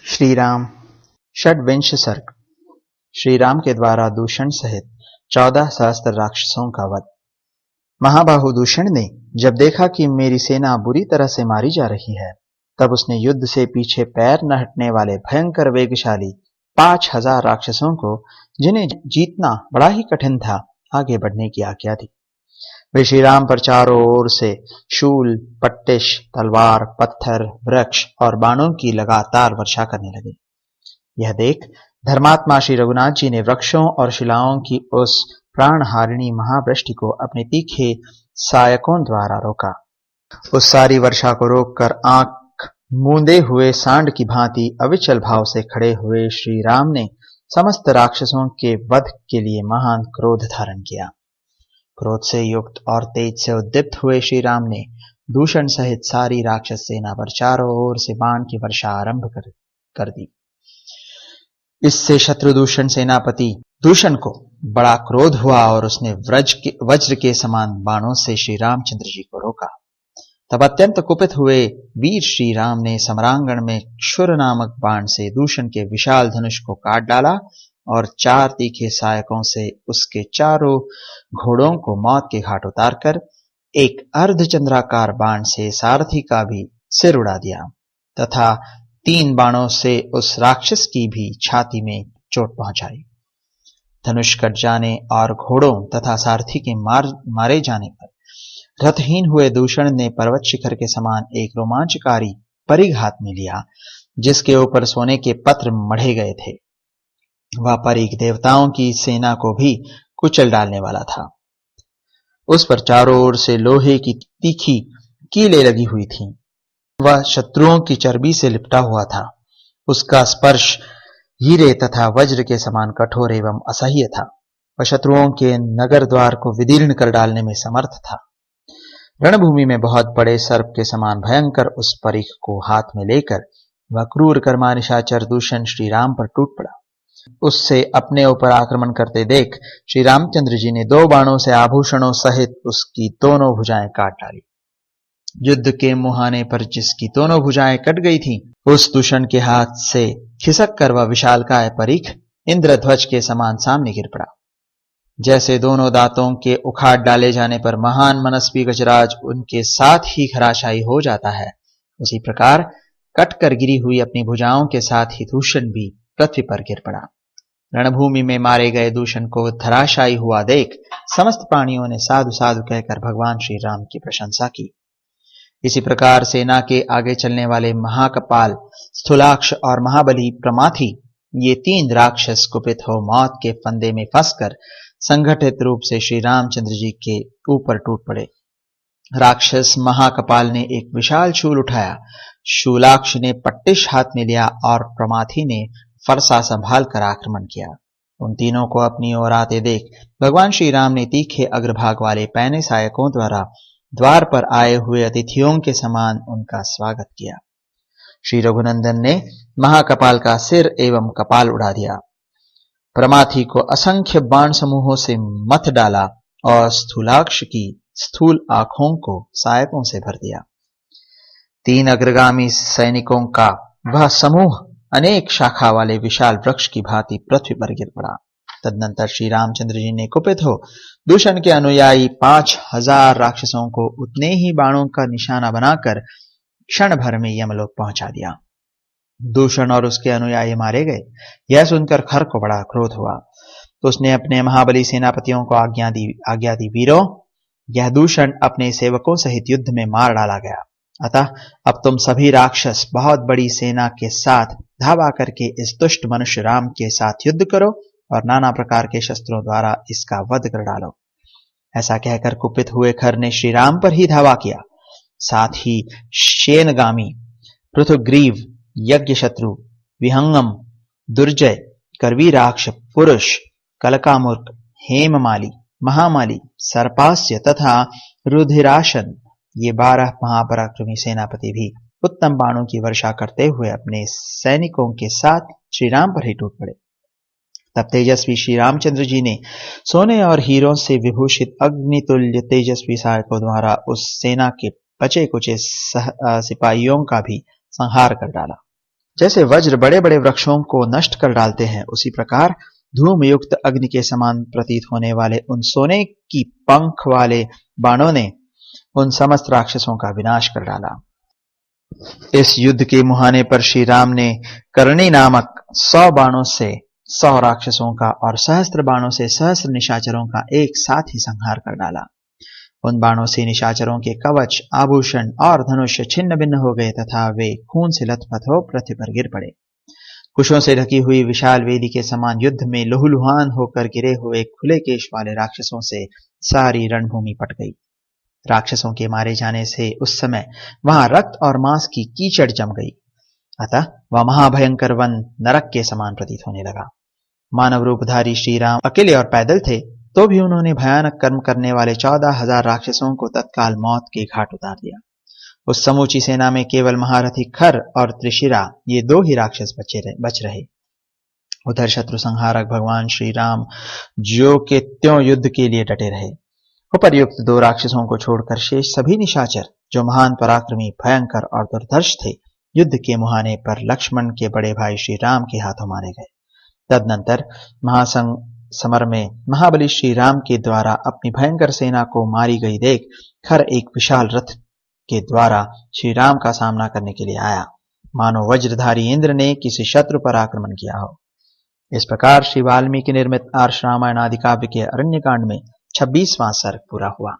श्री राम षड्विंश सर्ग। श्री राम के द्वारा दूषण सहित 14 सहस्त्र राक्षसों का वध। महाबाहु दूषण ने जब देखा कि मेरी सेना बुरी तरह से मारी जा रही है, तब उसने युद्ध से पीछे पैर न हटने वाले भयंकर वेगशाली 5000 राक्षसों को, जिन्हें जीतना बड़ा ही कठिन था, आगे बढ़ने की आज्ञा दी। वे श्री राम पर चारों ओर से शूल, पट्टिश, तलवार, पत्थर, वृक्ष और बाणों की लगातार वर्षा करने लगे। यह देख धर्मात्मा श्री रघुनाथ जी ने वृक्षों और शिलाओं की उस प्राणहारिणी महावृष्टि को अपने तीखे सहायकों द्वारा रोका। उस सारी वर्षा को रोककर आंख मूंदे हुए सांड की भांति अविचल भाव से खड़े हुए श्री राम ने समस्त राक्षसों के वध के लिए महान क्रोध धारण किया। क्रोध से युक्त और तेज से उद्दीप्त हुए श्री राम ने दूषण सहित सारी राक्षस सेना पर चारों ओर से बाण की वर्षा आरंभ कर दी। इससे शत्रु दूषण सेनापति दूषण को बड़ा क्रोध हुआ और उसने वज्र के समान बाणों से श्री रामचंद्र जी को रोका। तब अत्यंत कुपित हुए वीर श्री राम ने सम्रांगण में क्षुर नामक बाण से दूषण के विशाल धनुष को काट डाला और 4 तीखे सहायकों से उसके चारों घोड़ों को मौत के घाट उतारकर एक अर्धचंद्राकार बाण से सारथी का भी सिर उड़ा दिया तथा 3 बाणों से उस राक्षस की भी छाती में चोट पहुंचाई। धनुष कट जाने और घोड़ों तथा सारथी के मारे जाने पर रथहीन हुए दूषण ने पर्वत शिखर के समान एक रोमांचकारी परिघ हाथ में लिया, जिसके ऊपर सोने के पत्र मढ़े गए थे। वह परिघ देवताओं की सेना को भी कुचल डालने वाला था। उस पर चारों ओर से लोहे की तीखी कीलें लगी हुई थीं। वह शत्रुओं की चर्बी से लिपटा हुआ था। उसका स्पर्श हीरे तथा वज्र के समान कठोर एवं असह्य था। वह शत्रुओं के नगर द्वार को विदीर्ण कर डालने में समर्थ था। रणभूमि में बहुत बड़े सर्प के समान भयंकर उस परिघ को हाथ में लेकर वह क्रूर कर्मा निशाचर दूषण श्री राम पर टूट पड़ा। उससे अपने ऊपर आक्रमण करते देख श्री रामचंद्र जी ने 2 बाणों से आभूषणों सहित उसकी दोनों भुजाएं काट डाली। युद्ध के मुहाने पर जिसकी दोनों भुजाएं कट गई थीं, उस दूषण के हाथ से खिसक कर वह विशालकाय परिघ इंद्रध्वज के समान सामने गिर पड़ा। जैसे दोनों दांतों के उखाड़ डाले जाने पर महान मनस्वी गजराज उनके साथ ही धराशायी हो जाता है, उसी प्रकार कटकर गिरी हुई अपनी भुजाओं के साथ ही दूषण भी पृथ्वी पर गिर पड़ा। रणभूमि में मारे गए दूषण को धराशायी हुआ देख समस्त प्राणियों ने साधु साधु कहकर भगवान श्री राम की प्रशंसा की। इसी प्रकार सेना के आगे चलने वाले महाकपाल, स्थूलाक्ष और महाबली प्रमाथी, ये 3 राक्षस कुपित हो मौत के फंदे में फंसकर संगठित रूप से श्री रामचंद्र जी के ऊपर टूट पड़े। राक्षस महाकपाल ने एक विशाल शूल उठाया, शूलाक्ष ने पट्टिश हाथ में लिया और प्रमाथी ने फरसा संभाल कर आक्रमण किया। उन तीनों को अपनी ओर आते देख भगवान श्री राम ने तीखे अग्रभाग वाले पैने सहायकों द्वारा द्वार पर आए हुए अतिथियों के समान उनका स्वागत किया। श्री रघुनंदन ने महाकपाल का सिर एवं कपाल उड़ा दिया, प्रमाथी को असंख्य बाण समूहों से मथ डाला और स्थूलाक्ष की स्थूल आंखों को सहायकों से भर दिया। 3 अग्रगामी सैनिकों का वह समूह अनेक शाखा वाले विशाल वृक्ष की भांति पृथ्वी पर गिर पड़ा। तदनंतर श्री रामचंद्र जी ने कुपित हो दूषण के अनुयायी 5000 राक्षसों को उतने ही बाणों का निशाना बनाकर क्षण भर में यमलोक पहुंचा दिया। दूषण और उसके अनुयायी मारे गए। यह सुनकर खर को बड़ा क्रोध हुआ, तो उसने अपने महाबली सेनापतियों को आज्ञा दी, वीरों, यह दूषण अपने सेवकों सहित युद्ध में मार डाला गया। अतः अब तुम सभी राक्षस बहुत बड़ी सेना के साथ धावा करके इस दुष्ट मनुष्य राम के साथ युद्ध करो और नाना प्रकार के शस्त्रों द्वारा इसका वध कर डालो। ऐसा कहकर कुपित हुए खर ने श्री राम पर ही धावा किया। साथ ही शेनगामी, पृथुग्रीव, यज्ञशत्रु, विहंगम, दुर्जय, करवीराक्ष, पुरुष, कलकामुर्क, हेममाली, महामाली, सर्पास्य तथा रुधिराशन, ये 12 महापराक्रमी सेनापति भी उत्तम बाणों की वर्षा करते हुए अपने सैनिकों के साथ श्री राम पर ही टूट पड़े। तब तेजस्वी श्री रामचंद्र जी ने सोने और हीरों से विभूषित अग्नितुल्य तेजस्वी सहायकों द्वारा उस सेना के बचे कुचे सिपाहियों का भी संहार कर डाला। जैसे वज्र बड़े बड़े वृक्षों को नष्ट कर डालते हैं, उसी प्रकार धूम युक्त अग्नि के समान प्रतीत होने वाले उन सोने की पंख वाले बाणों ने उन समस्त राक्षसों का विनाश कर डाला। इस युद्ध के मुहाने पर श्री राम ने करणी नामक 100 बाणों से 100 राक्षसों का और सहस्त्र बाणों से सहस्त्र निशाचरों का एक साथ ही संहार कर डाला। उन बाणों से निशाचरों के कवच, आभूषण और धनुष छिन्न भिन्न हो गए तथा वे खून से लथपथ हो पृथ्वी पर गिर पड़े। कुशों से ढकी हुई विशाल वेदी के समान युद्ध में लहूलुहान होकर गिरे हुए खुले केश वाले राक्षसों से सारी रणभूमि पट गई। राक्षसों के मारे जाने से उस समय वहां रक्त और मांस की कीचड़ जम गई, अतः वह महाभयंकर वन नरक के समान प्रतीत होने लगा। मानव रूपधारी श्री राम अकेले और पैदल थे, तो भी उन्होंने भयानक कर्म करने वाले 14,000 राक्षसों को तत्काल मौत के घाट उतार दिया। उस समूची सेना में केवल महारथी खर और त्रिशिरा, ये 2 ही राक्षस बच रहे। उधर शत्रु संहारक भगवान श्री राम ज्यों के त्यों युद्ध के लिए डटे रहे। उपर्युक्त 2 राक्षसों को छोड़कर शेष सभी निशाचर, जो महान पराक्रमी, भयंकर और दुर्धर्ष थे, युद्ध के मुहाने पर लक्ष्मण के बड़े भाई श्री राम के हाथों मारे गए। तदनंतर समर में महाबली श्री राम के द्वारा अपनी भयंकर सेना को मारी गई देख खर एक विशाल रथ के द्वारा श्री राम का सामना करने के लिए आया, मानो वज्रधारी इंद्र ने किसी शत्रु पर आक्रमण किया हो। इस प्रकार श्री वाल्मीकि निर्मित आर्ष रामायण आदि काव्य के अरण्य कांड में 26वां सर्ग पूरा हुआ।